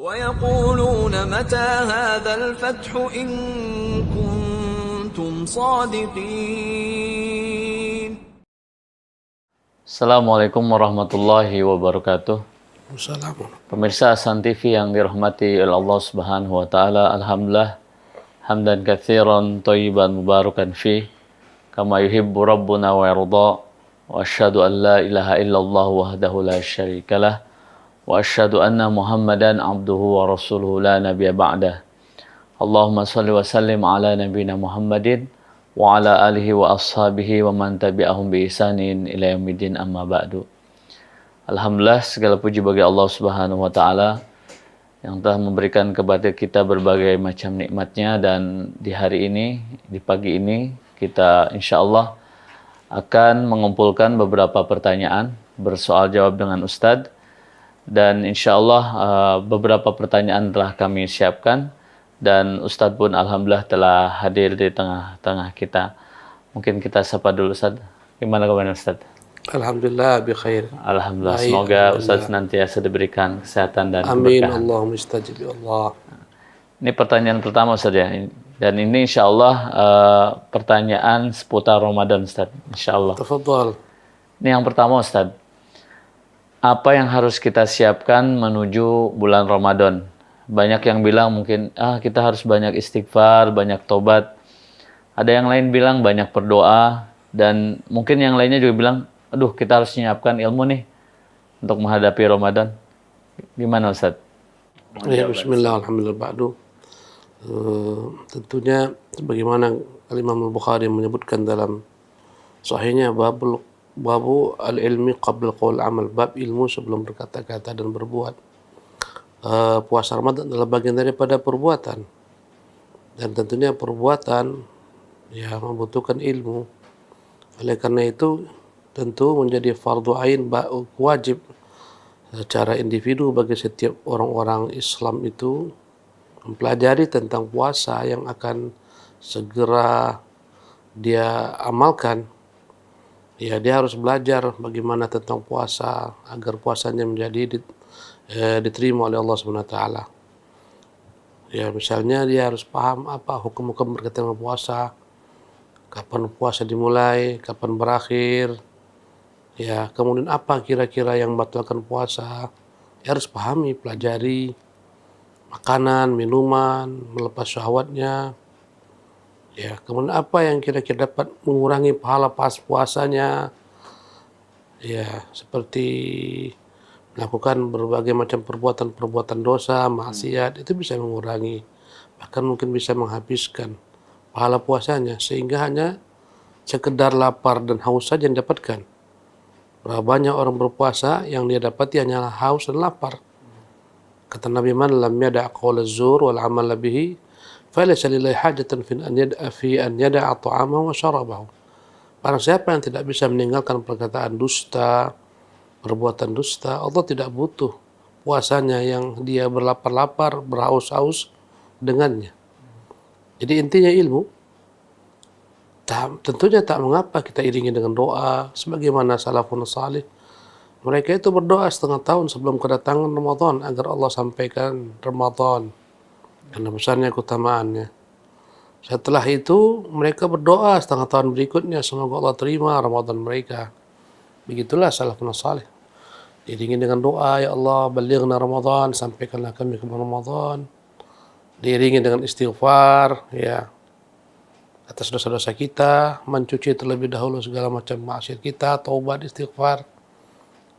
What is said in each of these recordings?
ويقولون متى هذا الفتح إن كنتم صادقين. Assalamualaikum warahmatullahi wabarakatuh. Assalamualaikum. Pemirsa Hasan TV yang dirahmati oleh Allah Subhanahu wa taala, alhamdulillah hamdan katsiran thayyiban mubarakan fi kama yuhibbu rabbuna wa yarda, wa asyhadu an la ilaha illallah wahdahu la syarikalah, wa asyhadu anna Muhammadan abduhu wa rasuluhu la nabiyya ba'dah. Allahumma shalli wa sallim ala nabiyyina Muhammadin wa ala alihi wa ashabihi wa man tabi'ahum bi ihsanin ila yaumiddin, amma ba'du. Alhamdulillah, segala puji bagi Allah Subhanahu wa taala yang telah memberikan kepada kita berbagai macam nikmatnya, dan di hari ini, di pagi ini kita insyaallah akan mengumpulkan beberapa pertanyaan bersoal jawab dengan Ustadz, dan insyaallah beberapa pertanyaan telah kami siapkan dan Ustadz pun alhamdulillah telah hadir di tengah-tengah kita. Mungkin kita sapa dulu Ustadz. Gimana kabarnya Ustadz? Alhamdulillah bi khair. Alhamdulillah. Baik, Semoga Ustadz senantiasa diberikan kesehatan dan amin. keberkahan. Allahumma istajib ya Allah. Ini pertanyaan pertama Ustadz ya. Dan ini insyaallah pertanyaan seputar Ramadan Ustadz. Insyaallah. Tafadhal. Ini yang pertama Ustadz. Apa yang harus kita siapkan menuju bulan Ramadan? Banyak yang bilang mungkin kita harus banyak istighfar, banyak tobat. Ada yang lain bilang banyak berdoa, dan mungkin yang lainnya juga bilang, aduh kita harus menyiapkan ilmu nih untuk menghadapi Ramadan. Gimana Ustaz? Ya, bismillah, alhamdulillah ba'du. Tentunya bagaimana Imam Al-Bukhari menyebutkan dalam sahihnya babu al-ilmi qabla qaul amal, bab ilmu sebelum berkata-kata dan berbuat. Puasa Ramadan adalah bagian daripada perbuatan, dan tentunya perbuatan ya membutuhkan ilmu. Oleh karena itu tentu menjadi fardu ain, wajib secara individu bagi setiap orang-orang Islam itu mempelajari tentang puasa yang akan segera dia amalkan. Ya, dia harus belajar bagaimana tentang puasa agar puasanya menjadi diterima oleh Allah Subhanahu wa taala. Ya, misalnya dia harus paham apa hukum-hukum berkaitan dengan puasa, kapan puasa dimulai, kapan berakhir. Ya, kemudian apa kira-kira yang membatalkan puasa. Dia harus pahami, pelajari makanan, minuman, melepas syahwatnya. Ya, kemudian apa yang kira-kira dapat mengurangi pahala pas puasanya. Ya, seperti melakukan berbagai macam perbuatan dosa, maksiat, itu bisa mengurangi, bahkan mungkin bisa menghabiskan pahala puasanya, sehingga hanya sekedar lapar dan haus saja yang dapatkan. Berapa banyak orang berpuasa yang dia dapati hanyalah haus dan lapar. Kata Nabi, man lam yada' qaula zur wal amal bihi falaysa lillahi hajatan fi an yada'a ta'amahu wa syarabahu. Barang siapa yang tidak bisa meninggalkan perkataan dusta, perbuatan dusta, Allah tidak butuh puasanya yang dia berlapar-lapar, berhaus-haus dengannya. Jadi intinya ilmu, tentunya tak mengapa kita iringi dengan doa, sebagaimana salafun salih. Mereka itu berdoa setengah tahun sebelum kedatangan Ramadan agar Allah sampaikan Ramadan karena besarnya keutamaannya. Setelah itu mereka berdoa setengah tahun berikutnya semoga Allah terima Ramadan mereka. Begitulah salafun salih. Diiringi dengan doa, ya Allah balighna Ramadan, sampaikanlah kami ke Ramadan. Diiringi dengan istighfar, ya, atas dosa-dosa kita, mencuci terlebih dahulu segala macam maksiat kita, taubat, istighfar.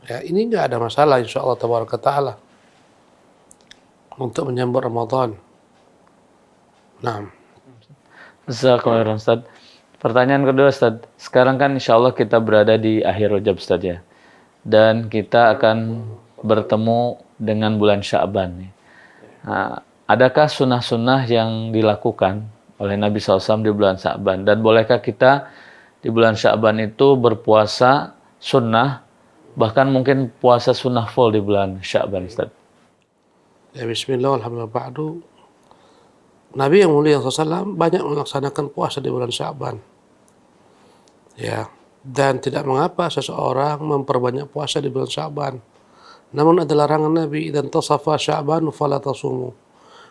Ya, ini enggak ada masalah insyaallah tabaraka taala untuk menyambut Ramadan. Nah, Jazakallahu Ustaz. Pertanyaan kedua Ustaz. Sekarang kan insyaallah kita berada di akhir Rajab Ustaz ya. Dan kita akan bertemu dengan bulan Sya'ban. Nah, adakah sunnah-sunnah yang dilakukan oleh Nabi SAW di bulan Sya'ban? Dan bolehkah kita di bulan Sya'ban itu berpuasa sunnah, bahkan mungkin puasa sunnah full di bulan Sya'ban Ustaz? Ya, bismillah, alhamdulillah ba'du. Nabi yang mulia SAW banyak melaksanakan puasa di bulan Sya'ban. Ya, dan tidak mengapa seseorang memperbanyak puasa di bulan Sya'ban. Namun ada larangan Nabi, "Idzan tasafa Sya'ban fala tasumu."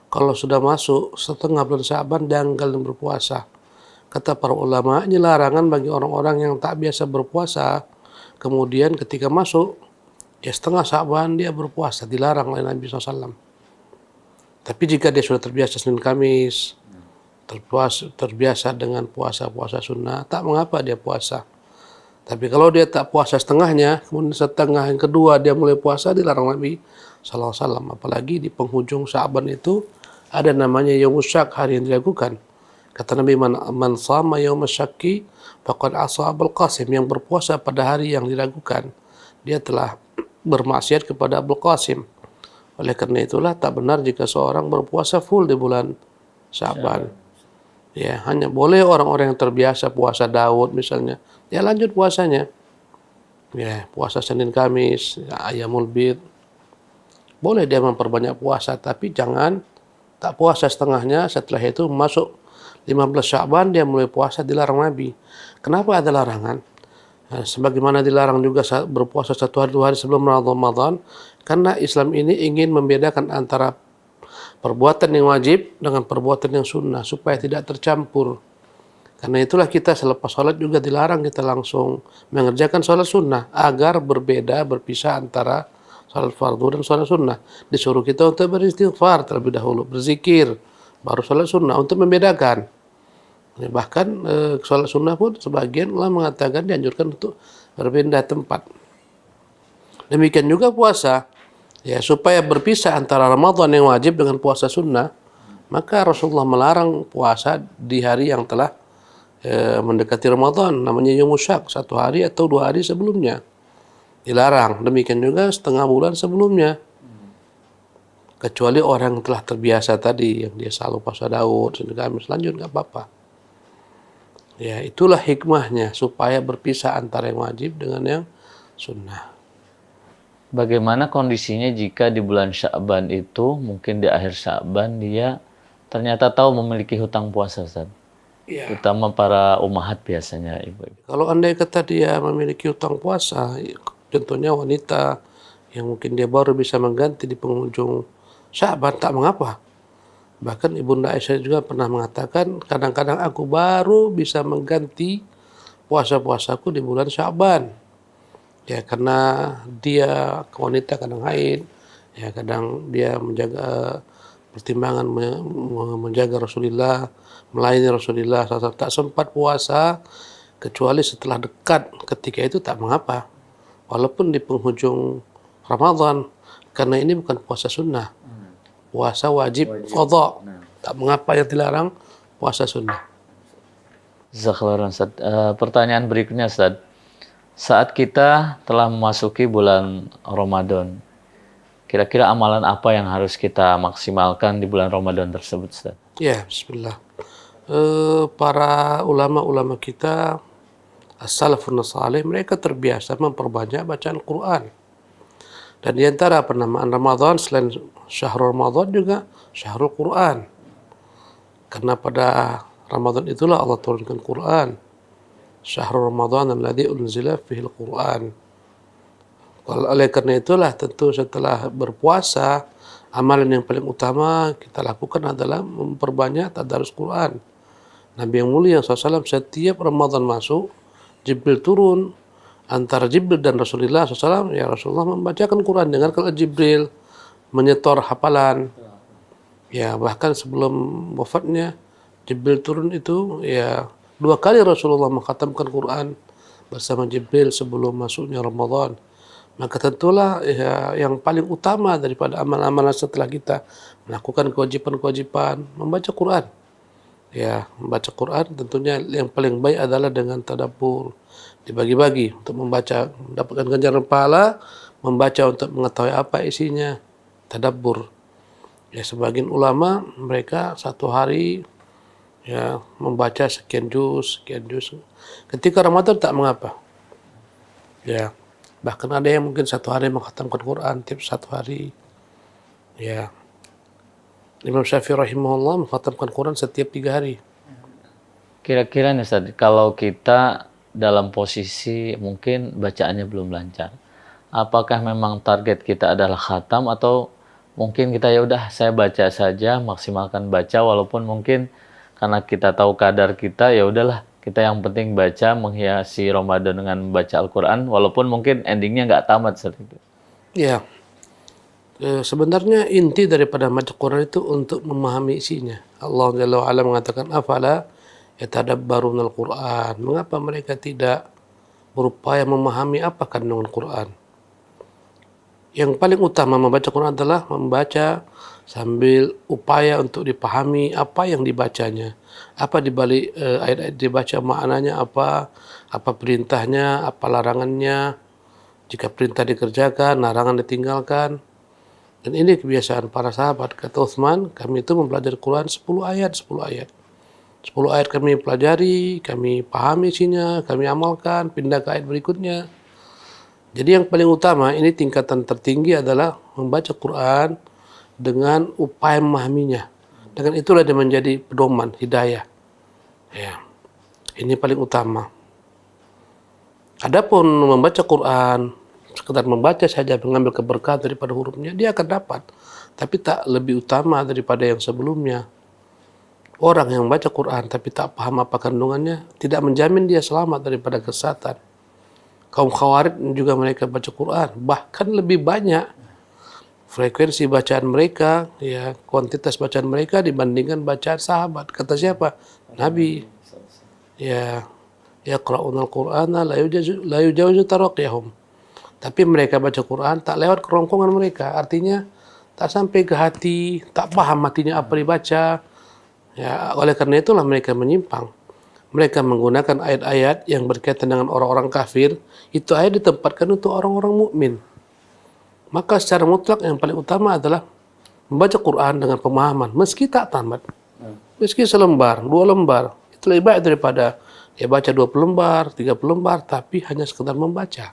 Kalau sudah masuk setengah bulan Sya'ban jangan kalian berpuasa. Kata para ulama, ini larangan bagi orang-orang yang tak biasa berpuasa. Kemudian ketika masuk ya setengah Sya'ban dia berpuasa, dilarang oleh Nabi SAW. Tapi jika dia sudah terbiasa Senin Kamis, terbiasa dengan puasa-puasa sunnah, tak mengapa dia puasa. Tapi kalau dia tak puasa setengahnya, kemudian setengah yang kedua dia mulai puasa, dilarang Nabi SAW. Apalagi di penghujung Sya'ban itu ada namanya Yaumus Syak, hari yang dilakukan. Kata Nabi, man sama Yaumus Syakki faqad asa Abul Qasim, yang berpuasa pada hari yang diragukan, dia telah bermaksiat kepada Abul Qasim. Oleh karena itulah tak benar jika seorang berpuasa full di bulan Sya'ban. Ya, hanya boleh orang-orang yang terbiasa puasa Daud misalnya, ya lanjut puasanya. Ya, puasa Senin Kamis, ya, Ayyamul Bid. Boleh dia memperbanyak puasa, tapi jangan tak puasa setengahnya, setelah itu masuk 15 Sya'ban dia mulai puasa, dilarang Nabi. Kenapa ada larangan? Nah, sebagaimana dilarang juga berpuasa 1 hari 2 hari sebelum Ramadan, karena Islam ini ingin membedakan antara perbuatan yang wajib dengan perbuatan yang sunnah supaya tidak tercampur. Karena itulah kita selepas sholat juga dilarang kita langsung mengerjakan sholat sunnah agar berbeda, berpisah antara sholat fardu dan sholat sunnah. Disuruh kita untuk beristighfar terlebih dahulu, berzikir, baru sholat sunnah untuk membedakan. Bahkan sholat sunnah pun sebagian ulama mengatakan dianjurkan untuk berpindah tempat. Demikian juga puasa, ya supaya berpisah antara Ramadan yang wajib dengan puasa sunnah, maka Rasulullah melarang puasa di hari yang telah mendekati Ramadan, namanya Yaumus Syak, 1 hari atau 2 hari sebelumnya. Dilarang. Demikian juga setengah bulan sebelumnya. Kecuali orang yang telah terbiasa tadi, yang dia selalu puasa Daud, Senin Kamis, lanjut nggak apa-apa. Ya, itulah hikmahnya supaya berpisah antara yang wajib dengan yang sunnah. Bagaimana kondisinya jika di bulan Sya'ban itu, mungkin di akhir Sya'ban dia ternyata tahu memiliki hutang puasa, Ustaz? Ya. Terutama para ummahat biasanya, ibu-ibu. Kalau andai kata dia memiliki hutang puasa, contohnya wanita yang mungkin dia baru bisa mengganti di penghujung Sya'ban, tak mengapa. Bahkan Ibunda Aisyah juga pernah mengatakan, kadang-kadang aku baru bisa mengganti puasa-puasaku di bulan Sya'ban. Ya, karena dia wanita kadang haid, ya kadang dia menjaga pertimbangan menjaga Rasulullah, melayani Rasulullah, tak sempat puasa kecuali setelah dekat, ketika itu tak mengapa. Walaupun di penghujung Ramadan, karena ini bukan puasa sunnah. Puasa wajib qadha. Tak mengapa yang dilarang puasa sunnah. Jazakallahu khairan, Ustaz. Pertanyaan berikutnya, Ustaz. Saat kita telah memasuki bulan Ramadan, kira-kira amalan apa yang harus kita maksimalkan di bulan Ramadan tersebut, Ustaz? Ya, bismillah. Para ulama-ulama kita, as-salafun salih, mereka terbiasa memperbanyak bacaan Quran. Dan di antara penamaan Ramadan selain Syahrul Ramadan juga Syahrul Quran. Karena pada Ramadan itulah Allah turunkan Quran. Syahrul Ramadan alladzi unzila fihil Quran. Oleh karena itulah tentu setelah berpuasa, amalan yang paling utama kita lakukan adalah memperbanyak tadarus Quran. Nabi yang mulia SAW setiap Ramadan masuk, Jibril turun. Antara Jibril dan Rasulullah SAW, ya Rasulullah membacakan Quran, dengarkan Jibril menyetor hafalan. Ya, bahkan sebelum wafatnya Jibril turun itu, ya 2 kali Rasulullah mengkhatamkan Quran bersama Jibril sebelum masuknya Ramadan. Maka tentulah ya, yang paling utama daripada amal-amalan setelah kita melakukan kewajiban-kewajiban, membaca Quran. Ya, membaca Quran tentunya yang paling baik adalah dengan tadabbur, dibagi-bagi untuk membaca, mendapatkan ganjaran pahala, membaca untuk mengetahui apa isinya, tadabbur. Ya, sebagian ulama mereka 1 hari ya membaca sekian juz. Ketika Ramadan tak mengapa. Ya, bahkan ada yang mungkin 1 hari mengkhatamkan Quran tiap 1 hari. Ya, Imam Syafi'i rahimahullah mengkhatamkan Quran setiap 3 hari. Kira-kira nih, Ustaz, kalau kita dalam posisi mungkin bacaannya belum lancar, apakah memang target kita adalah khatam atau mungkin kita ya udah saya baca saja, maksimalkan baca walaupun mungkin karena kita tahu kadar kita ya udahlah kita yang penting baca menghiasi Ramadan dengan membaca Al-Qur'an walaupun mungkin endingnya nggak tamat seperti itu. Ya, sebenarnya inti daripada baca Quran itu untuk memahami isinya. Allah Jalla wa'ala mengatakan, afala yatadabbarunal Quran. Mengapa mereka tidak berupaya memahami apa kandungan Quran? Yang paling utama membaca Quran adalah membaca sambil upaya untuk dipahami apa yang dibacanya. Apa dibalik ayat-ayat dibaca, maknanya apa perintahnya, apa larangannya. Jika perintah dikerjakan, larangan ditinggalkan. Dan ini kebiasaan para sahabat. Kata Utsman, kami itu mempelajari Quran 10 ayat, 10 ayat. 10 ayat kami pelajari, kami pahami isinya, kami amalkan, pindah ke ayat berikutnya. Jadi yang paling utama, ini tingkatan tertinggi adalah membaca Quran dengan upaya memahaminya. Dengan itulah dia menjadi pedoman, hidayah. Ya, ini paling utama. Adapun membaca Quran, sekedar membaca saja, mengambil keberkahan daripada hurufnya, dia akan dapat. Tapi tak lebih utama daripada yang sebelumnya. Orang yang membaca Quran tapi tak paham apa kandungannya, tidak menjamin dia selamat daripada kesesatan. Kaum Khawarij juga mereka baca Quran, bahkan lebih banyak frekuensi bacaan mereka, ya kuantitas bacaan mereka dibandingkan bacaan sahabat. Kata siapa? Nabi. Ya, yaqra'unal Qur'ana la yujawizu taraqiyahum. Tapi mereka baca Quran tak lewat kerongkongan mereka, artinya tak sampai ke hati, tak paham hatinya apa dibaca. Ya, oleh karena itulah mereka menyimpang. Mereka menggunakan ayat-ayat yang berkaitan dengan orang-orang kafir, itu ayat ditempatkan untuk orang-orang mukmin. Maka secara mutlak yang paling utama adalah membaca Quran dengan pemahaman, meski tak tamat. Meski selembar, 2 lembar, itu lebih baik daripada ya baca 20 lembar, 30 lembar, tapi hanya sekedar membaca.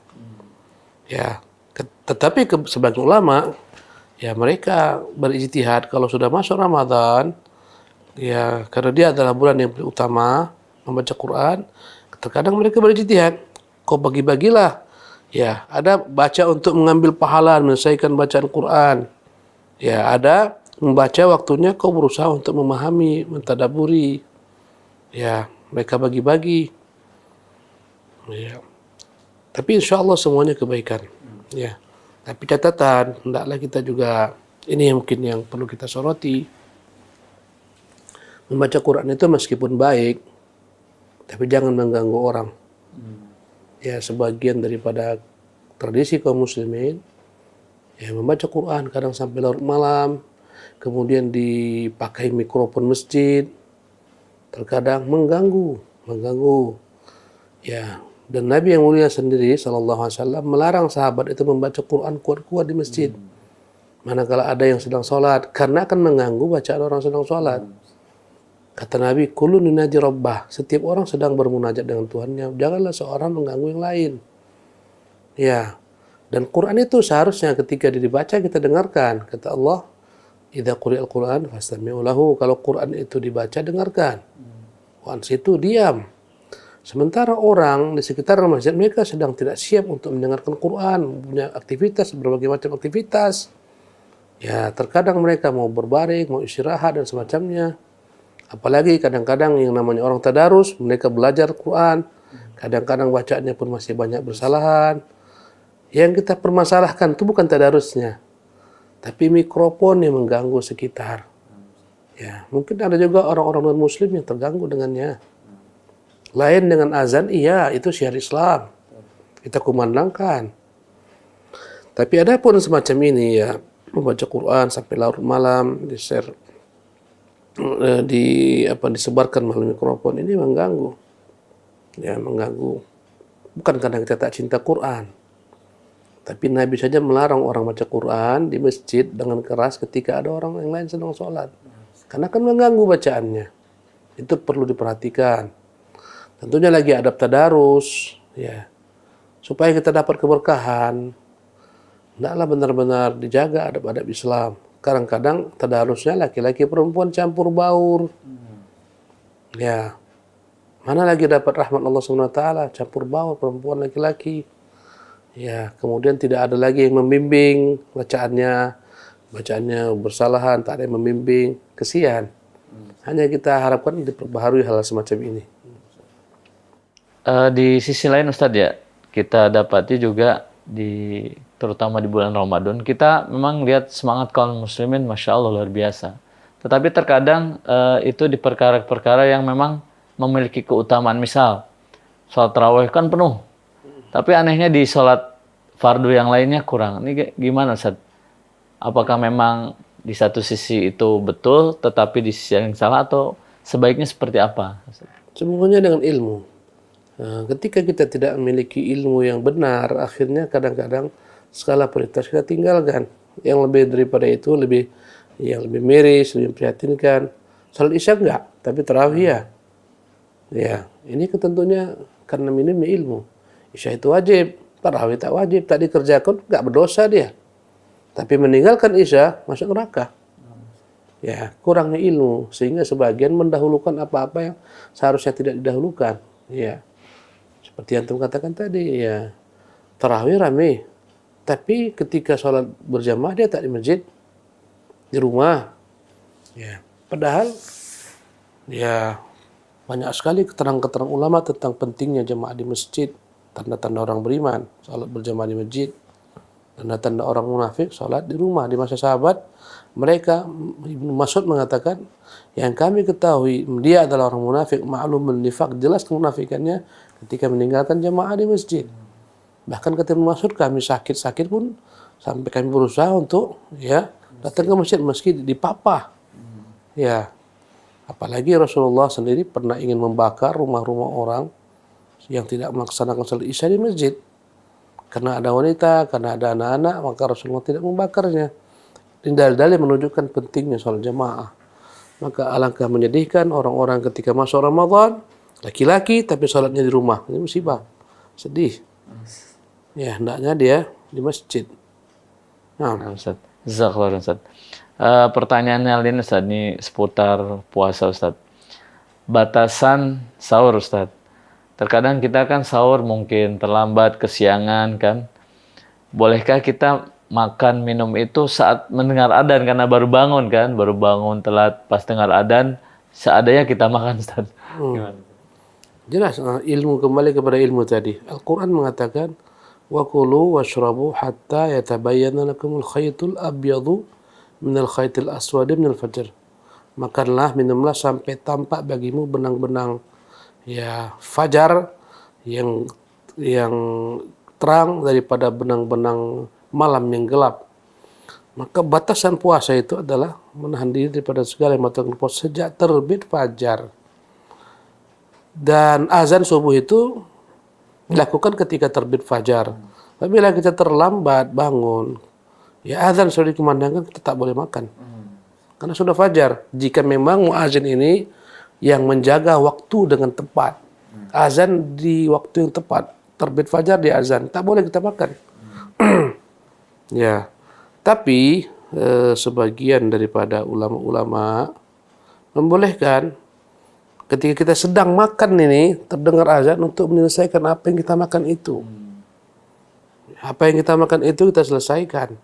Ya, tetapi sebagian ulama, ya mereka berijtihad kalau sudah masuk Ramadan, ya karena dia adalah bulan yang paling utama membaca Quran, terkadang mereka berijtihad, kau bagi-bagilah. Ya, ada baca untuk mengambil pahala, menyelesaikan bacaan Quran. Ya, ada membaca waktunya kau berusaha untuk memahami, mentadaburi. Ya, mereka bagi-bagi. Ya. Tapi insya Allah semuanya kebaikan. Ya. Tapi catatan, hendaklah kita juga, ini yang mungkin yang perlu kita soroti. Membaca Quran itu meskipun baik, tapi jangan mengganggu orang. Ya, sebagian daripada tradisi kaum muslimin, ya membaca Quran kadang sampai larut malam, kemudian dipakai mikrofon masjid, terkadang mengganggu. Ya, dan Nabi yang mulia sendiri sallallahu alaihi wasallam melarang sahabat itu membaca Quran kuat-kuat di masjid. Manakala ada yang sedang sholat, karena akan mengganggu bacaan orang sedang sholat. Kata Nabi, kullun yunaji rabbah, setiap orang sedang bermunajat dengan Tuhannya, janganlah seorang mengganggu yang lain. Ya, dan Quran itu seharusnya ketika dibaca kita dengarkan. Kata Allah, idza quri'al Quran fastami'u lahu, kalau Quran itu dibaca dengarkan. Wansitu diam. Sementara orang di sekitar masjid mereka sedang tidak siap untuk mendengarkan Quran, punya aktivitas, berbagai macam aktivitas. Ya, terkadang mereka mau berbaring, mau istirahat dan semacamnya. Apalagi kadang-kadang yang namanya orang tadarus, mereka belajar Quran, kadang-kadang bacaannya pun masih banyak bersalahan. Yang kita permasalahkan itu bukan tadarusnya, tapi mikrofon yang mengganggu sekitar. Ya, mungkin ada juga orang-orang non-muslim yang terganggu dengannya. Lain dengan azan, iya itu syiar Islam, kita kumandangkan. Tapi ada pun semacam ini ya, membaca Quran sampai larut malam, di-share, disebarkan melalui mikrofon, ini mengganggu. Ya, mengganggu. Bukan karena kita tak cinta Quran, tapi Nabi saja melarang orang baca Quran di masjid dengan keras ketika ada orang yang lain sedang sholat, karena kan mengganggu bacaannya. Itu perlu diperhatikan. Tentunya lagi adab tadarus, ya, supaya kita dapat keberkahan. Hendaklah benar-benar dijaga adab-adab Islam. Kadang-kadang tadarusnya laki-laki perempuan campur baur. Ya, mana lagi dapat rahmat Allah SWT campur baur perempuan laki-laki. Ya, kemudian tidak ada lagi yang membimbing bacaannya bersalahan, tak ada yang membimbing, kesian. Hanya kita harapkan diperbaharui hal semacam ini. Di sisi lain Ustadz ya, kita dapati juga terutama di bulan Ramadan, kita memang lihat semangat kaum muslimin, Masya Allah luar biasa. Tetapi terkadang itu di perkara-perkara yang memang memiliki keutamaan. Misal, sholat tarawih kan penuh. Tapi anehnya di sholat fardu yang lainnya kurang. Ini gimana Ustaz? Apakah memang di satu sisi itu betul, tetapi di sisi yang salah, atau sebaiknya seperti apa? Semuanya dengan ilmu. Ketika kita tidak memiliki ilmu yang benar, akhirnya kadang-kadang skala prioritas kita tinggalkan. Yang lebih daripada itu, yang lebih miris, lebih memprihatinkan. Salat Isya enggak, tapi tarawih ya. Ya, ini ketentunya karena minimnya ilmu. Isya itu wajib, tarawih tak wajib, tak dikerjakan enggak berdosa dia. Tapi meninggalkan Isya masuk neraka. Ya, kurangnya ilmu sehingga sebagian mendahulukan apa-apa yang seharusnya tidak didahulukan. Ya. Seperti yang Antum katakan tadi, ya. Tarawih rame. Tapi ketika sholat berjamaah dia tak di masjid, di rumah. Ya. Padahal ya banyak sekali keterangan-keterangan ulama tentang pentingnya jamaah di masjid, tanda-tanda orang beriman, sholat berjamaah di masjid, tanda-tanda orang munafik, sholat di rumah. Di masa sahabat, mereka, Ibnu Mas'ud mengatakan, yang kami ketahui dia adalah orang munafik, ma'lumun nifaq, jelas kemunafikannya ketika meninggalkan jamaah di masjid. Bahkan kata Ibnu Mas'ud, kami sakit-sakit pun sampai kami berusaha untuk datang ke masjid meski dipapah. Ya. Apalagi Rasulullah sendiri pernah ingin membakar rumah-rumah orang yang tidak melaksanakan salat Isya di masjid. Karena ada wanita, karena ada anak-anak, maka Rasulullah tidak membakarnya. Ini dalil-dalil menunjukkan pentingnya salat jamaah. Maka alangkah menyedihkan orang-orang ketika masuk Ramadan, laki-laki tapi salatnya di rumah. Ini musibah. Sedih. Ya, hendaknya dia di masjid. Nah, Ustaz. Jazakallah Ustaz. Pertanyaannya lain Ustaz, ini seputar puasa Ustaz. Batasan sahur Ustaz. Terkadang kita kan sahur mungkin terlambat, kesiangan kan. Bolehkah kita makan minum itu saat mendengar adzan karena baru bangun kan, baru bangun telat pas dengar adzan, seadanya kita makan Ustaz. Gimana? Jelas ilmu, kembali kepada ilmu tadi. Al-Quran mengatakan wa kulu washrabu hatta yatabayyana lakumul khaytul abyadu minal khaytil aswadi minal fajr. Makanlah, minumlah sampai tampak bagimu benang-benang fajar yang terang daripada benang-benang malam yang gelap. Maka batasan puasa itu adalah menahan diri daripada segala yang membatalkan puasa sejak terbit fajar. Dan azan subuh itu dilakukan ketika terbit fajar. Apabila kita terlambat bangun, azan sudah dikumandangkan, kita tak boleh makan. Karena sudah fajar. Jika memang muazin ini yang menjaga waktu dengan tepat, azan di waktu yang tepat, terbit fajar di azan, tak boleh kita makan. Ya, tapi sebagian daripada ulama-ulama membolehkan ketika kita sedang makan ini terdengar azan untuk menyelesaikan apa yang kita makan itu. Apa yang kita makan itu kita selesaikan.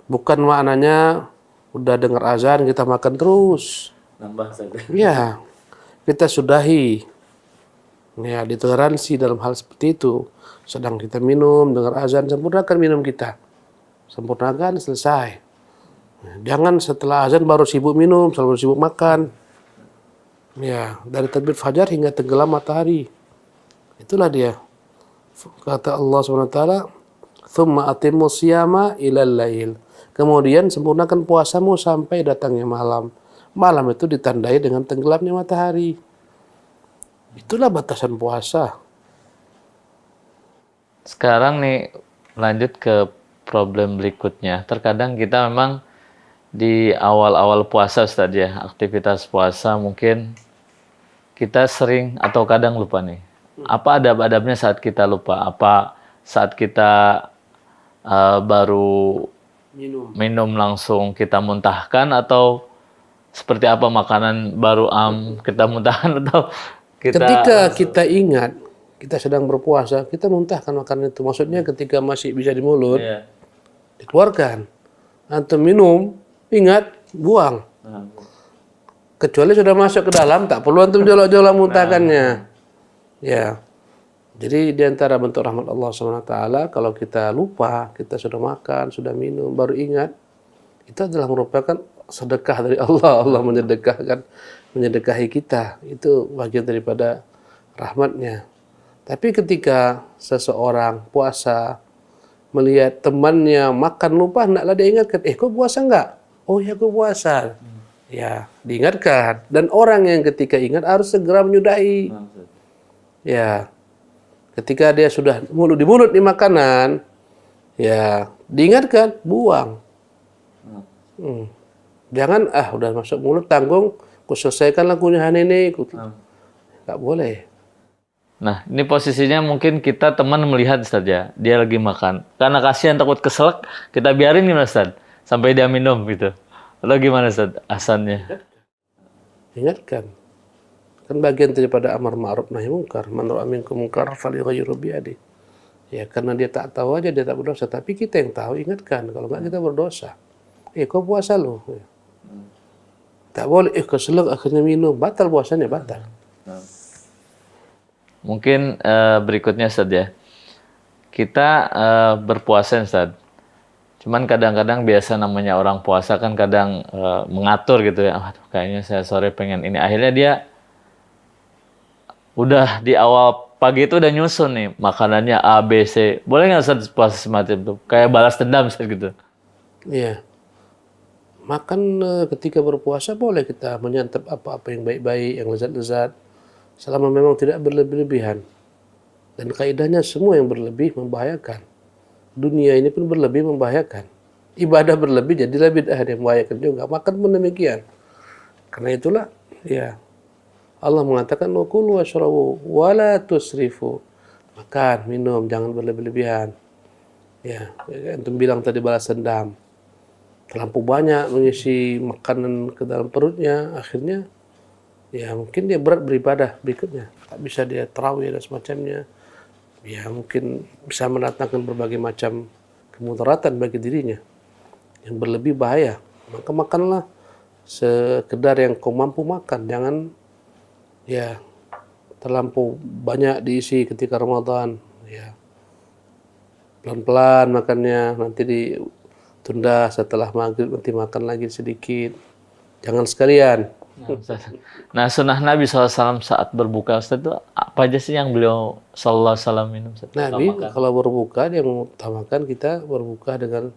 Bukan maknanya udah dengar azan kita makan terus. Nambah saja. Ya, kita sudahi. Ya, ditoleransi dalam hal seperti itu. Sedang kita minum, dengar azan, sempurnakan minum kita. Sempurnakan, selesai. Jangan setelah azan baru sibuk minum, baru sibuk makan. Ya, dari terbit fajar hingga tenggelam matahari. Itulah dia. Kata Allah SWT, "Tsumma atimmu siyama ilal lail." Kemudian sempurnakan puasamu sampai datangnya malam. Malam itu ditandai dengan tenggelamnya matahari. Itulah batasan puasa. Sekarang nih lanjut ke problem berikutnya. Terkadang kita memang di awal-awal puasa Ustaz ya, aktivitas puasa mungkin kita sering atau kadang lupa nih. Apa adab-adabnya saat kita lupa? Apa saat kita baru minum langsung kita muntahkan, atau seperti apa makanan baru kita muntahkan, atau kita Ketika kita ingat kita sedang berpuasa, kita muntahkan makanan itu. Maksudnya ketika masih bisa di mulut, Iya. dikeluarkan. Antum minum, ingat, buang. Kecuali sudah masuk ke dalam, tak perlu antum jolok-jolok muntahkannya. Ya. Jadi di antara bentuk rahmat Allah SWT, kalau kita lupa, kita sudah makan, sudah minum, baru ingat, itu adalah merupakan sedekah dari Allah. Allah menyedekahi kita. Itu bagian daripada rahmatnya. Tapi ketika seseorang puasa, melihat temannya makan lupa, hendaklah dia ingatkan, kau puasa enggak? Oh ya, kau puasa. Ya, diingatkan. Dan orang yang ketika ingat harus segera menyudahi. Ya, ketika dia sudah di mulut di makanan, ya diingatkan, buang. Jangan, udah masuk mulut, tanggung, ku selesaikanlah kunyahan ini. Nggak boleh. Nah, ini posisinya mungkin kita teman melihat Ustaz ya, dia lagi makan. Karena kasihan takut keselak, kita biarin nih Ustaz, sampai dia minum gitu. Atau gimana Ustaz asannya? Ingatkan. Kan bagian daripada amar ma'ruf nahi munkar. Man ra'a minkum munkar falyughayyirhu biyadihi. Ya, karena dia tak tahu aja dia tak berdosa, tapi kita yang tahu ingatkan, kalau enggak kita berdosa. Kau puasa loh. Tak boleh keselak akhirnya minum, batal puasanya, batal. Mungkin berikutnya Ustaz ya. Kita berpuasa Ustaz. Cuman kadang-kadang biasa namanya orang puasa kan kadang mengatur gitu ya. Kayaknya saya sore pengen ini. Akhirnya dia udah di awal pagi itu udah nyusun nih makanannya A, B, C. Boleh nggak Ustaz puasa semacam itu? Kayak balas dendam Ustaz gitu. Iya. Makan ketika berpuasa boleh kita menyantap apa-apa yang baik-baik, yang lezat-lezat. Selama memang tidak berlebih-lebihan. Dan kaidahnya semua yang berlebih membahayakan. Dunia ini pun berlebih membahayakan. Ibadah berlebih jadilah bid'ah yang membahayakan juga. Makan pun demikian. Karena itulah, ya, Allah mengatakan wa kulu washrabu wa la tusrifu. Makan, minum, jangan berlebih-lebihan. Ya, antum bilang tadi balas dendam. Terlampau banyak mengisi makanan ke dalam perutnya, akhirnya ya mungkin dia berat beribadah berikutnya. Tak bisa dia tarawih dan semacamnya. Ya mungkin bisa mendatangkan berbagai macam kemudaratan bagi dirinya. Yang berlebih bahaya. Maka makanlah sekedar yang kau mampu makan. Jangan ya terlampau banyak diisi ketika Ramadan. Ya, pelan-pelan makannya, nanti ditunda setelah maghrib, nanti makan lagi sedikit. Jangan sekalian. Nah, sunnah Nabi SAW saat berbuka Ustaz itu apa aja sih yang beliau SAW minum? Nabi kalau berbuka dia mengutamakan kita berbuka dengan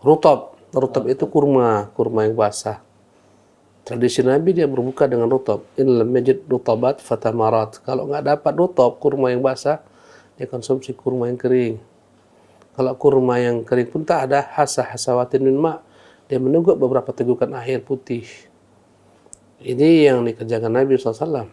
rutab. Rutab itu kurma yang basah. Tradisi Nabi dia berbuka dengan rutab. In lam yajid rutabat fatamarat. Kalau nggak dapat rutab, kurma yang basah, dia konsumsi kurma yang kering. Kalau kurma yang kering pun tak ada hasawatin min ma', dia menunggu beberapa tegukan air putih. Ini yang dikerjakan Nabi SAW.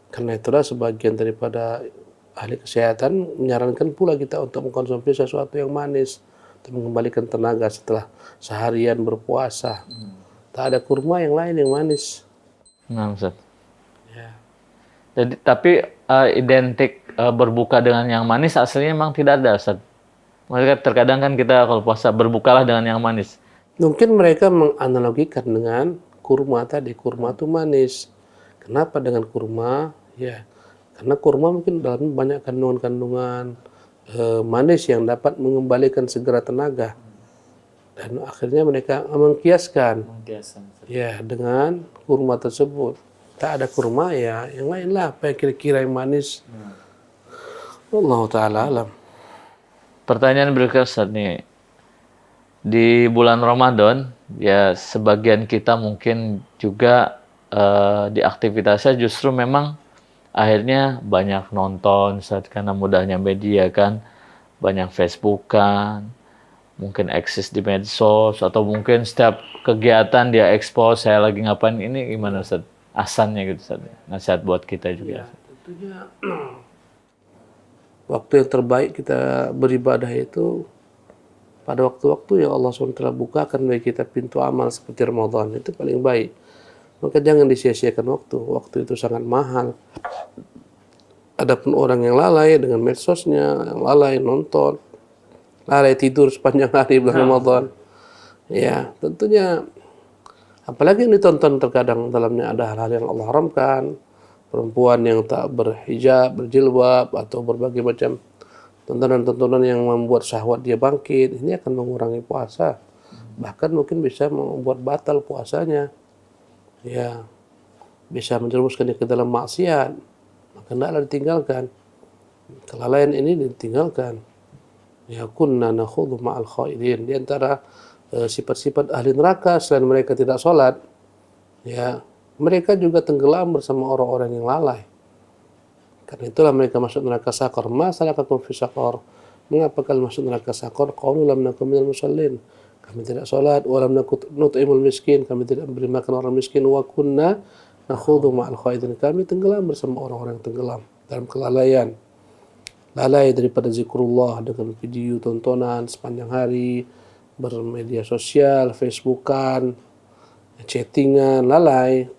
Karena itulah sebagian daripada ahli kesehatan menyarankan pula kita untuk mengkonsumsi sesuatu yang manis untuk mengembalikan tenaga setelah seharian berpuasa. Tak ada kurma yang lain yang manis. Nah, Ustaz. Ya. Jadi tapi identik berbuka dengan yang manis aslinya memang tidak ada Ustaz. Maksudnya terkadang kan kita kalau puasa berbukalah dengan yang manis. Mungkin mereka menganalogikan dengan kurma tadi. Kurma itu manis. Kenapa dengan kurma? Ya, karena kurma mungkin dalamnya banyak kandungan-kandungan manis yang dapat mengembalikan segera tenaga. Dan akhirnya mereka mengkiaskan ya dengan kurma tersebut. Tak ada kurma ya, yang lain lah. Apa yang kira-kira yang manis? Allah Ta'ala alam. Pertanyaan berikutnya Ustaz nih. Di bulan Ramadan, ya sebagian kita mungkin juga di aktivitasnya justru memang akhirnya banyak nonton Ustaz, karena mudahnya media kan, banyak Facebookan, mungkin eksis di medsos, atau mungkin setiap kegiatan dia expose saya lagi ngapain, ini gimana Ustaz? Asannya gitu Ustaz, nasihat buat kita juga. Ya, tentunya waktu yang terbaik kita beribadah itu pada waktu-waktu yang Allah SWT bukakan bagi kita pintu amal seperti Ramadan, itu paling baik. Maka jangan disia-siakan waktu. Waktu itu sangat mahal. Adapun orang yang lalai dengan medsosnya, yang lalai nonton, lalai tidur sepanjang hari bulan Ramadan, ya tentunya apalagi yang ditonton terkadang dalamnya ada hal-hal yang Allah haramkan, perempuan yang tak berhijab, berjilbab, atau berbagai macam tontonan-tontonan yang membuat syahwat dia bangkit, ini akan mengurangi puasa. Bahkan mungkin bisa membuat batal puasanya. Ya, bisa menjerumuskan dia ke dalam maksiat. Maka hendaklah ditinggalkan. Kelalaian ini ditinggalkan. Ya, kunna nakhudhu ma'al khaidin. Di antara sifat-sifat ahli neraka selain mereka tidak sholat, ya, mereka juga tenggelam bersama orang-orang yang lalai. Karena itulah mereka masuk neraka sakor. Ma salakakum fi sakor? Mengapa kalian masuk neraka sakor? Qalu lam nakum minal musallin. Kami tidak sholat, wa lam nut'imul miskin, kami tidak memberi makan orang miskin, wa kunna nakhudhu ma'al khaidin. Kami tenggelam bersama orang-orang yang tenggelam dalam kelalaian. Lalai daripada zikrullah dengan video tontonan sepanjang hari, bermedia sosial, Facebookan, chattingan, lalai.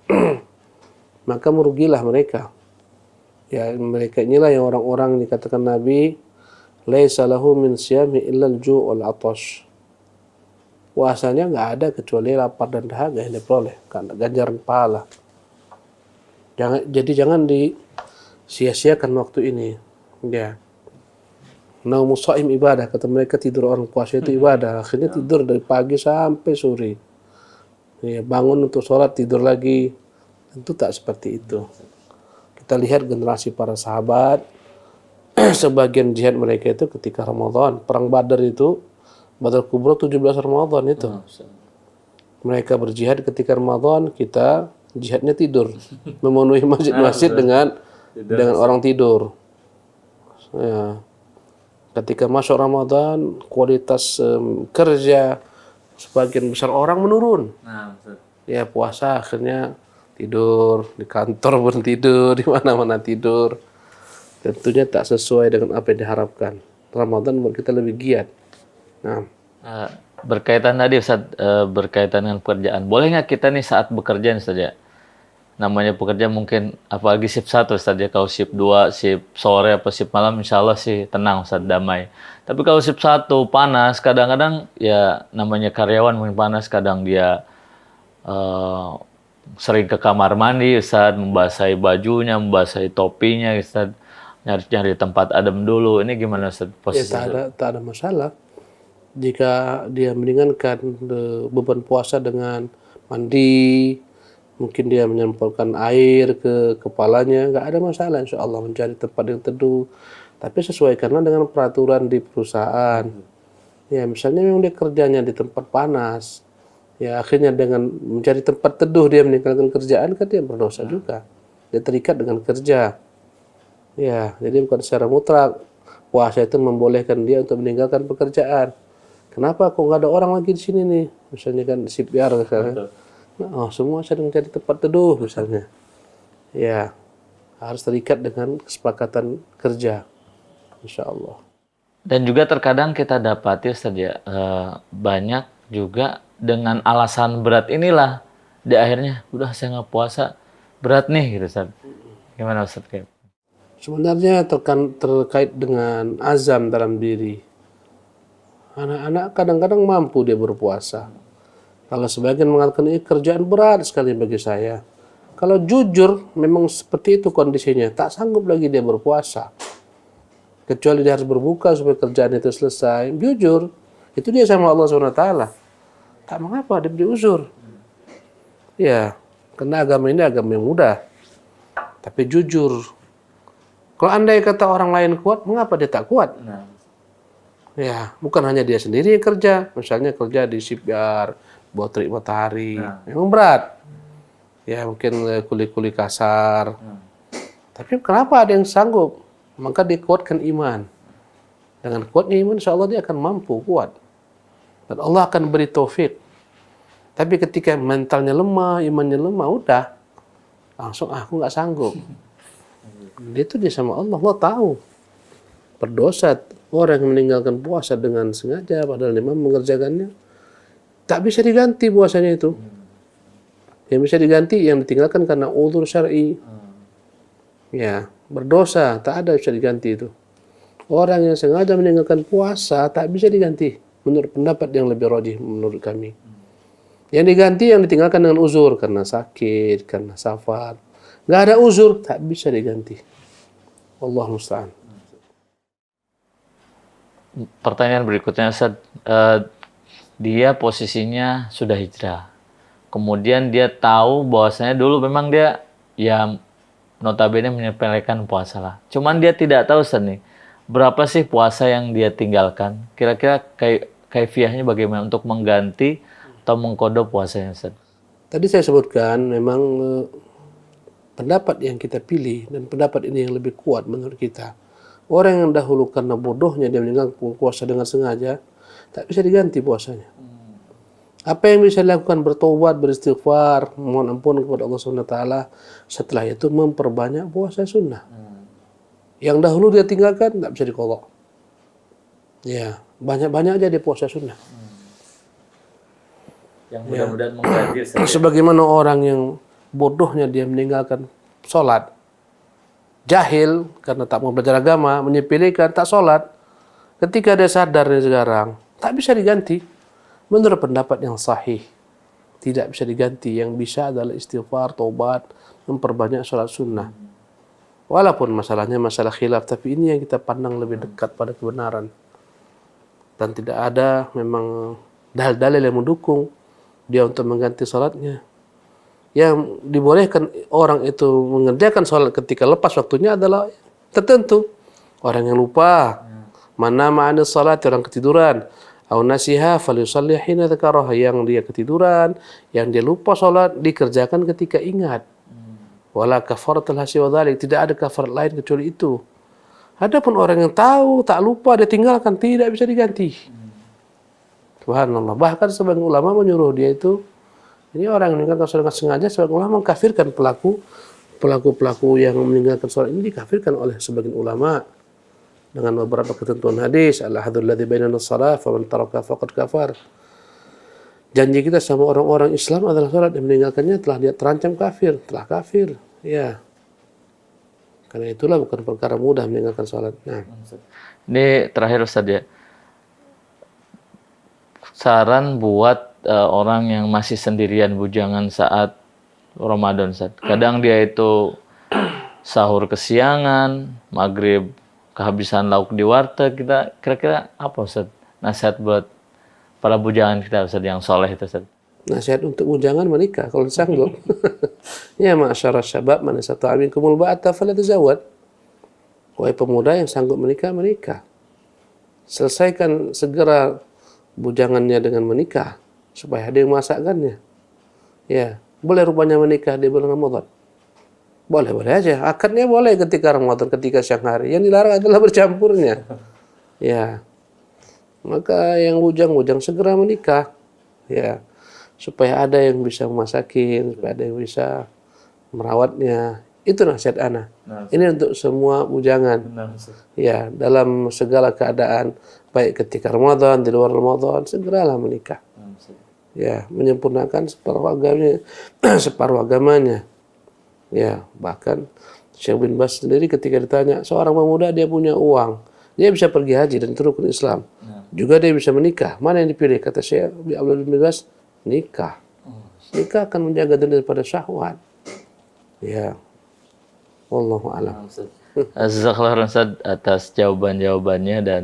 Maka merugilah mereka. Ya, mereka inilah yang orang-orang dikatakan Nabi, laisa lahu min siyami illa al-ju' wal 'atash. Puasanya nggak ada kecuali lapar dan dahaga yang diperoleh, karena ganjaran pahala. Jangan disia-siakan waktu ini. Ya. Naumus shaim ibadah, kata mereka tidur orang puasa itu ibadah. Akhirnya tidur dari pagi sampai sore. Ya, bangun untuk sholat, tidur lagi. Tentu tak seperti itu. Kita lihat generasi para sahabat, sebagian jihad mereka itu ketika Ramadan. Perang Badar itu, Badar Kubra 17 Ramadan itu. Mereka berjihad ketika Ramadan, kita jihadnya tidur. Memenuhi masjid-masjid dengan orang tidur. Ya. Ketika masuk Ramadan, kualitas kerja sebagian besar orang menurun. Ya, puasa akhirnya tidur, di kantor pun tidur, di mana-mana tidur. Tentunya tak sesuai dengan apa yang diharapkan. Ramadan buat kita lebih giat. Nah, berkaitan tadi Ustaz, berkaitan dengan pekerjaan. Boleh nggak kita nih saat bekerja saja? Namanya pekerja mungkin apalagi shift 1 Ustaz ya. Kalau shift 2, shift sore apa shift malam insya Allah sih tenang Ustaz, damai. Tapi kalau shift 1 panas, kadang-kadang ya namanya karyawan mungkin panas, kadang dia sering ke kamar mandi Ustaz, membasahi bajunya, membasahi topinya Ustaz, nyari tempat adem dulu. Ini gimana Ustaz posisi? Ya, tak ada masalah. Jika dia meringankan beban puasa dengan mandi, mungkin dia menyemprotkan air ke kepalanya, nggak ada masalah insya Allah, mencari tempat yang teduh. Tapi sesuaikanlah dengan peraturan di perusahaan. Ya, misalnya memang dia kerjanya di tempat panas, ya akhirnya dengan mencari tempat teduh dia meninggalkan kerjaan, kan dia berdosa juga. Dia terikat dengan kerja. Ya, jadi bukan secara mutlak puasa itu membolehkan dia untuk meninggalkan pekerjaan. Kenapa kok nggak ada orang lagi di sini nih? Misalnya kan CPR misalnya. Nah, semua sedang mencari tempat teduh misalnya. Ya, harus terikat dengan kesepakatan kerja. Insya Allah. Dan juga terkadang kita dapati Ustaz ya, banyak juga dengan alasan berat inilah di akhirnya udah saya nggak puasa, berat nih gitu Ustaz. Gimana Ustaz? Sebenarnya terkait dengan azam dalam diri. Anak-anak kadang-kadang mampu dia berpuasa. Kalau sebagian mengatakan ini kerjaan berat sekali bagi saya. Kalau jujur memang seperti itu kondisinya, tak sanggup lagi dia berpuasa. Kecuali dia harus berbuka supaya kerjaan itu selesai. Jujur, itu dia sama Allah SWT. Tak mengapa, dia beri uzur. Ya, karena agama ini agama yang mudah. Tapi jujur. Kalau andai kata orang lain kuat, mengapa dia tak kuat? Ya, bukan hanya dia sendiri yang kerja. Misalnya kerja di shipyard, buat terik matahari. Memang berat. Ya, mungkin kuli-kuli kasar. Tapi kenapa ada yang sanggup? Maka dikuatkan iman. Dengan kuatnya iman, insya Allah dia akan mampu kuat. Dan Allah akan beri taufik. Tapi ketika mentalnya lemah, imannya lemah, udah. Langsung, aku nggak sanggup. Itu dia sama Allah. Allah tahu. Berdosa orang yang meninggalkan puasa dengan sengaja, padahal imam mengerjakannya. Tak bisa diganti puasanya itu. Yang bisa diganti yang ditinggalkan karena udzur syar'i. Ya, berdosa tak ada bisa diganti itu. Orang yang sengaja meninggalkan puasa tak bisa diganti menurut pendapat yang lebih rajih menurut kami. Yang diganti yang ditinggalkan dengan uzur karena sakit, karena safar. Nggak ada uzur tak bisa diganti. Allah musta'an. Pertanyaan berikutnya, Ustaz. Dia posisinya sudah hijrah. Kemudian dia tahu bahwasanya dulu memang dia ya notabene menyepelekan puasa lah. Cuman dia tidak tahu, Ustaz, nih, berapa sih puasa yang dia tinggalkan? Kira-kira kaifiahnya bagaimana untuk mengganti atau mengkodok puasanya, Ustaz? Tadi saya sebutkan memang pendapat yang kita pilih dan pendapat ini yang lebih kuat menurut kita. Orang yang dahulu karena bodohnya dia meninggalkan puasa dengan sengaja, tak bisa diganti puasanya. Apa yang bisa dilakukan? Bertobat, beristighfar, mohon ampun kepada Allah SWT. Setelah itu memperbanyak puasa sunnah. Yang dahulu dia tinggalkan tak bisa diqadha. Ya, banyak-banyak aja dia puasa sunnah. Yang mudah-mudahan mengganti. Sebagaimana orang yang bodohnya dia meninggalkan sholat, jahil karena tak mau belajar agama, menyepelekan, tak sholat. Ketika dia sadar sekarang, tak bisa diganti. Menurut pendapat yang sahih, tidak bisa diganti. Yang bisa adalah istighfar, taubat, memperbanyak sholat sunnah. Walaupun masalahnya masalah khilaf, tapi ini yang kita pandang lebih dekat pada kebenaran. Dan tidak ada memang dalil-dalil yang mendukung dia untuk mengganti sholatnya. Yang dibolehkan orang itu mengerjakan sholat ketika lepas waktunya adalah tertentu. Orang yang lupa, mana ma'anis sholat, orang ketiduran. Au nasiha falyusalli hina dzakaraha, yang dia ketiduran, yang dia lupa sholat dikerjakan ketika ingat. Wala kafaratul hasi wa dzalik, tidak ada kafarat lain kecuali itu. Adapun orang yang tahu tak lupa dia tinggalkan, tidak bisa diganti. Subhanallah. Bahkan sebagian ulama menyuruh dia itu, ini orang yang meninggalkan sholat dengan sengaja, sebagian ulama mengkafirkan pelaku yang meninggalkan sholat ini dikafirkan oleh sebagian ulama dengan beberapa ketentuan hadis. Al-hadul ladzi bainana as-shalah faman taraka faqad kafar. Janji kita sama orang-orang Islam adalah sholat, yang meninggalkannya telah dia terancam kafir, telah kafir. Ya. Karena itulah bukan perkara mudah meninggalkan sholat. Nah. Ini terakhir, Ustaz, ya. Saran buat orang yang masih sendirian bujangan saat Ramadan, Ustaz. Kadang dia itu sahur kesiangan, maghrib kehabisan lauk di warteg. Kita kira-kira apa, Ustaz, nasihat buat para bujangan kita, Ustaz, yang soleh itu, Ustaz? Nasihat untuk bujangan menikah kalau sanggup. Ya ma'asyara syabab man istata'a minkumul ba'ata falyatazawwaj. Wahai pemuda yang sanggup menikah, menikah. Selesaikan segera bujangannya dengan menikah supaya ada yang masakkannya. Ya, boleh rupanya menikah di bulan Ramadan. Boleh aja. Akadnya boleh ketika Ramadan, ketika siang hari. Yang dilarang adalah bercampurnya. Ya. Maka yang bujang-bujang segera menikah. Ya. Supaya ada yang bisa memasakin, supaya ada yang bisa merawatnya. Itu nasihat ana. Ini untuk semua bujangan. Ya, dalam segala keadaan, baik ketika Ramadan, di luar Ramadan, segeralah menikah. Ya, menyempurnakan separuh agamanya. Ya, bahkan Syekh bin Baz sendiri ketika ditanya, seorang pemuda dia punya uang, dia bisa pergi haji dan itu rukun Islam. Juga dia bisa menikah. Mana yang dipilih? Kata Syekh Abdul bin Baz, nikah. Nikah akan menjaga diri daripada syahwat. Ya. Wallahu a'lam. Jazakallahu Ustaz atas jawaban-jawabannya, dan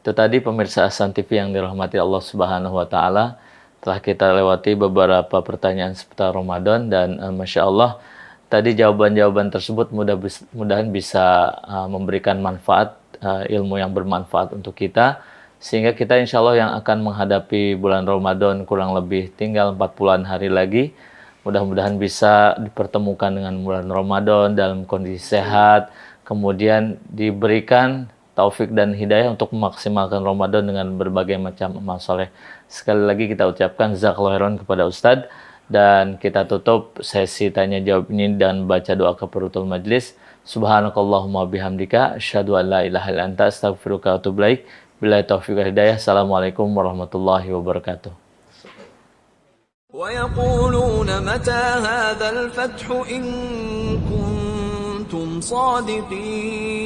itu tadi pemirsa Ahsan TV yang dirahmati Allah Subhanahu wa taala. Telah kita lewati beberapa pertanyaan seputar Ramadan dan Masya Allah tadi jawaban-jawaban tersebut mudah-mudahan bisa memberikan manfaat, ilmu yang bermanfaat untuk kita, sehingga kita insya Allah yang akan menghadapi bulan Ramadan kurang lebih tinggal 40-an hari lagi, mudah-mudahan bisa dipertemukan dengan bulan Ramadan dalam kondisi sehat, kemudian diberikan taufik dan hidayah untuk memaksimalkan Ramadan dengan berbagai macam amal soleh. Sekali lagi kita ucapkan jazakallahu khairan kepada Ustadz, dan kita tutup sesi tanya jawab ini dan baca doa kafaratul majlis. Subhanakallahumma bihamdika asyhadu an la ilaha illa anta astaghfiruka wa atubu ilaik. Billahi taufiq wal hidayah. Assalamualaikum warahmatullahi wabarakatuh. ويقولون متى هذا الفتح إن كنتم صادقين